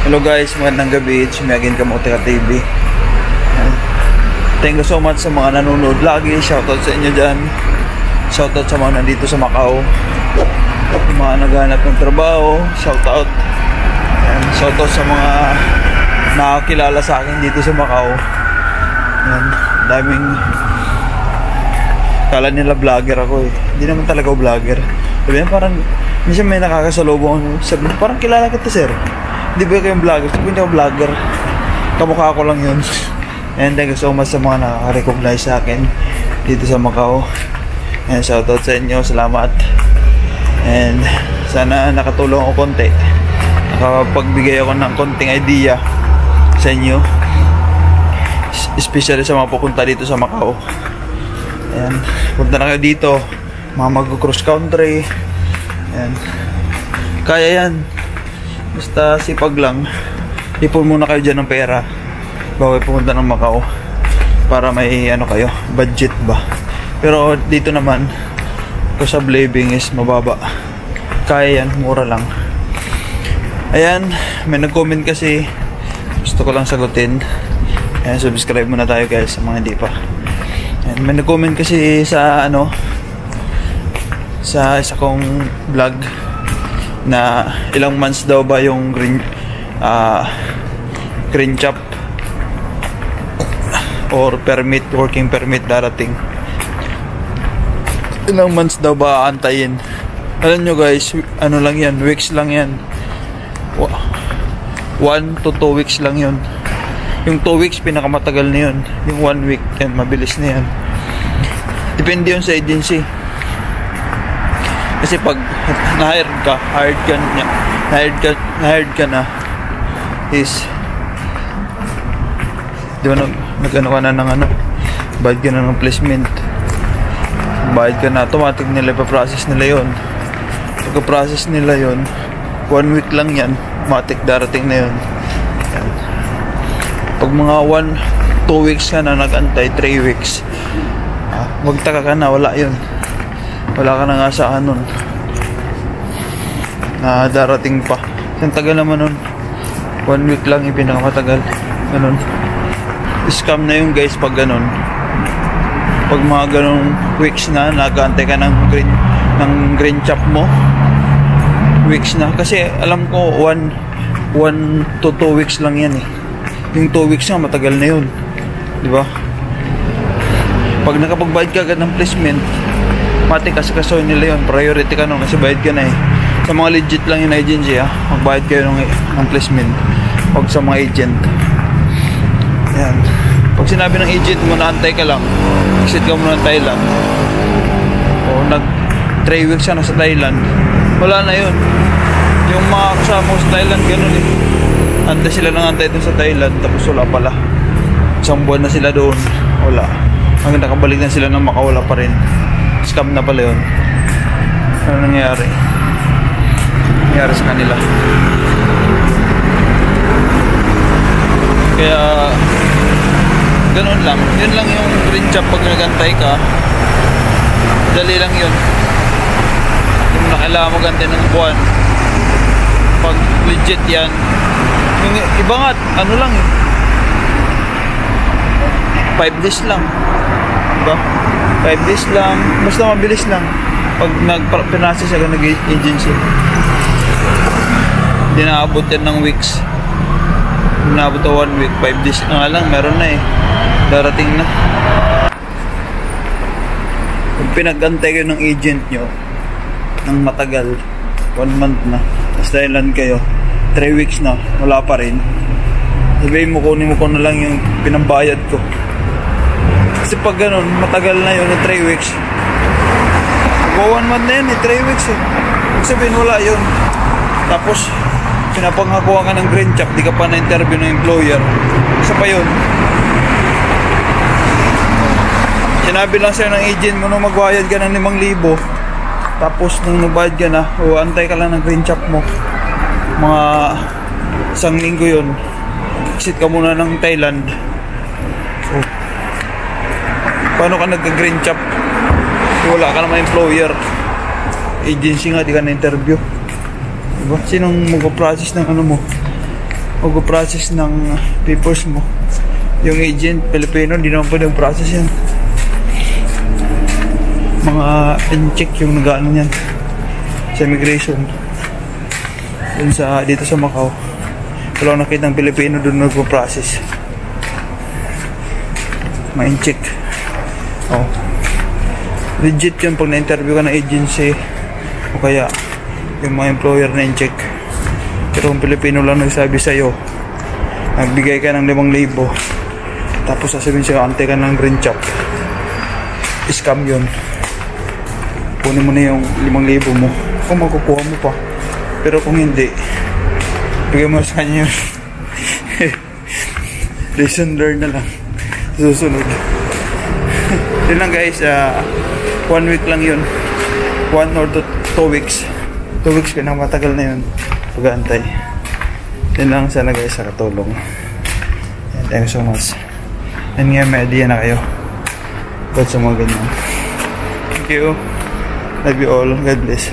Hello guys, magandang gabi. It's me again, Kamote Ka TV. Thank you so much sa mga nanonood lagi. Shoutout sa inyo dyan. Shoutout sa mga nandito sa Macau, yung mga naghahanap ng trabaho. Shoutout. And shoutout sa mga nakakilala sa akin dito sa Macau. Yan, daming kala nila vlogger ako eh. Hindi naman talaga ako vlogger. Sabi yan, parang minsan may nakakasalubong. Sabi, parang kilala kita sir. Hindi ba kayong vlogger? Sabi hindi ako vlogger. Kamukha ko lang yun. And thank you so much sa mga nakaka-recognize sa akin dito sa Macau. And shoutout sa inyo. Salamat. And sana nakatulong ako konti. Nakapagbigay ako ng konting idea sa inyo. Especially sa mga pupunta dito sa Macau. Ayan. Punta na kayo dito. Mga mag-cross country. Ayan. Kaya yan. Basta sipag lang. Ipon muna kayo dyan ng pera bago pumunta ng Macau para may ano kayo, budget ba. Pero dito naman cost of living is mababa. Kaya yan, mura lang. Ayan, may nag-comment kasi, gusto ko lang sagutin. Ayan, subscribe muna tayo guys sa mga hindi pa. Ayan, may nag-comment kasi sa ano, sa isa kong vlog na ilang months daw ba yung green chop or permit, working permit darating. Ilang months daw ba aantayin? Alam nyo guys, ano lang yan, weeks lang yan. 1 to 2 weeks lang yun. Yung 2 weeks pinakamatagal na yun. Yung 1 week yan, mabilis na yan. Depende yun sa agency. Kasi pag hired ka na is di ba nag-ano ka na ng ano, bayad ka na ng placement, bayad ka na, automatic nila ipaprocess nila yun. Pagka-process nila yun 1 week lang yan, automatic darating na yun. Yan. Pag mga 2 weeks ka na nag-antay, 3 weeks magtaka ka na, wala yun. Wala ka na nga sa nun na darating pa. Ang tagal naman nun, 1 week lang yung pinakamatagal. Ganun, scam na yun guys pag ganun. Pag mga ganun weeks na nag-aantay ka ng green chop mo, weeks na. Kasi alam ko 1 to 2 weeks lang yan eh. Yung 2 weeks na matagal na yun, di ba? Pag nakapagbayad ka agad ng placement, mati kasi kasoy nila yun, priority ka nun kasi bayad ka na eh. Sa mga legit lang yung agency magbayad kayo ng placement. Huwag sa mga agent. Ayan. Pag sinabi ng agent mo na antay ka lang, exit ka muna ng Thailand, o nag 3 weeks ka na sa Thailand, wala na yun. Yung mga kasama sa Thailand ganun eh, antay sila ng antay dun sa Thailand, tapos wala pala. Isang buwan na sila doon, wala. Hanggang nakabalik na sila ng Macau, wala pa rin. Scam na pala yun. Ano nangyari sa kanila? Kaya ganun lang. Yun lang yung green chop pag nagantay ka. Dali lang yun. Yung nakailangan mo gantay ng buwan. Pag legit yan, yung iba nga ano lang 5 days lang, diba? 5 days lang, basta mabilis lang pag nag-process agad nag-agency. Hindi naabot yan ng weeks. Hindi naabot na 1 week, 5 days na nga lang, meron na eh, darating na. Pag pinag-antay kayo ng agent nyo ng matagal, 1 month na, tapos Thailand kayo 3 weeks na, wala pa rin, sabihin mo, kunin mo ko na lang yung pinambayad ko. Kasi pag ganun, matagal na yun, 3 weeks. Pag 1 month na yun, 3 weeks eh. Sabihin, wala yun. Tapos, pinapanghakuha ka ng green chop, di ka pa na-interview ng employer. Isa pa yun. Sinabi lang sa'yo ng agent mo nung magbayad ka ng 5,000. Tapos, nung nagbayad ka na, antay ka lang ng green chop mo. Mga 1 linggo yun. Exit ka muna ng Thailand. Paano ka nagka-green chop? Wala ka naman employer. Agency nga, di ka na-interview. Diba? Sinong mag-process ng ano mo? mag-process ng papers mo. Yung agent, Pilipino, di naman pwede process yan. Mga in-check yung nag-ano yan sa immigration. Dito sa Macau. Wala akong nakita ng Pilipino doon nag-process. Mga in-check. Oh. Legit yun pag na-interview ka ng agency o kaya yung mga employer na in-check. Pero kung Pilipino lang nagsabi sa'yo, nagbigay ka ng 5,000, tapos sasabihin sa'yo, ante ka ng green chop, scam yun. Kunin mo na yung 5,000 mo kung makukuha mo pa. Pero kung hindi, bigay mo sa kanya yun. Lesson learned na lang susunod. Yun lang guys, 1 week lang yun, 1 or 2 weeks. 2 weeks pinakamatagal na yun pag-aantay. Yun lang sana guys, sa katulong. And thank you so much. And nga may idea na kayo about sa mga ganyan. Thank you. Love you all. God bless.